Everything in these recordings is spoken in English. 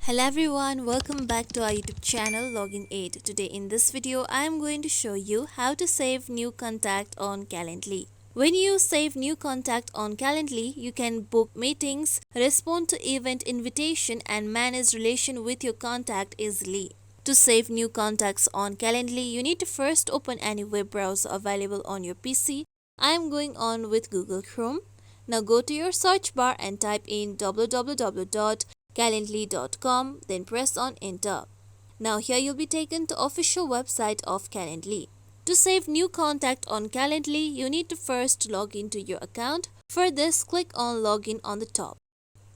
Hello everyone, welcome back to our YouTube channel Login Aid. Today in this video, I am going to show you how to save new contact on Calendly. When you save new contact on Calendly, you can book meetings, respond to event invitation and manage relation with your contact easily. To save new contacts on Calendly, you need to first open any web browser available on your PC. I am going on with Google Chrome. Now go to your search bar and type in www.calendly.com, then press on enter. Now here you'll be taken to official website of Calendly. To save new contact on Calendly, you need to first log into your account. For this, click on login on the top.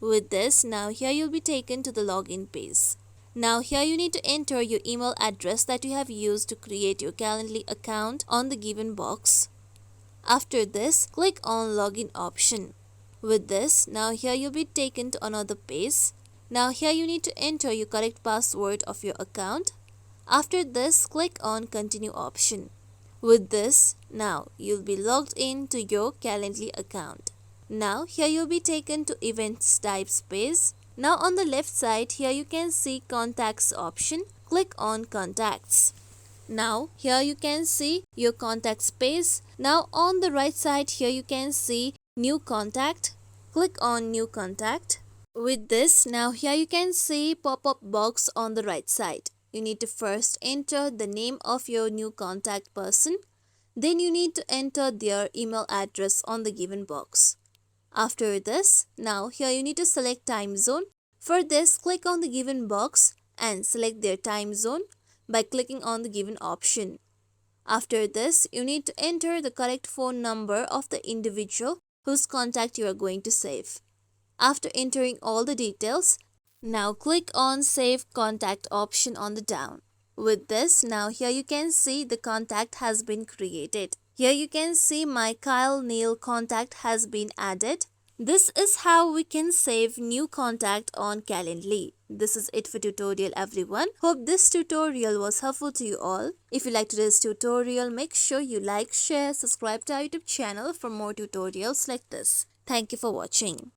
With this, now here you'll be taken to the login page. Now here you need to enter your email address that you have used to create your Calendly account on the given box. After this, click on login option. With this, now here you'll be taken to another page. Now here you need to enter your correct password of your account. After this, click on continue option. With this, now you'll be logged in to your Calendly account. Now here you'll be taken to events types page. Now on the left side here you can see contacts option. Click on contacts. Now here you can see your contacts page. Now on the right side here you can see new contact. Click on new contact. With this, now here you can see pop-up box on the right side. You need to first enter the name of your new contact person. Then you need to enter their email address on the given box. After this, now here you need to select time zone. For this, click on the given box and select their time zone by clicking on the given option. After this, you need to enter the correct phone number of the individual whose contact you are going to save. After entering all the details, now click on Save Contact option on the down. With this, now here you can see the contact has been created. Here you can see my Kyle Neil contact has been added. This is how we can save new contact on Calendly. This is it for tutorial everyone. Hope this tutorial was helpful to you all. If you liked today's tutorial, make sure you like, share, subscribe to our YouTube channel for more tutorials like this. Thank you for watching.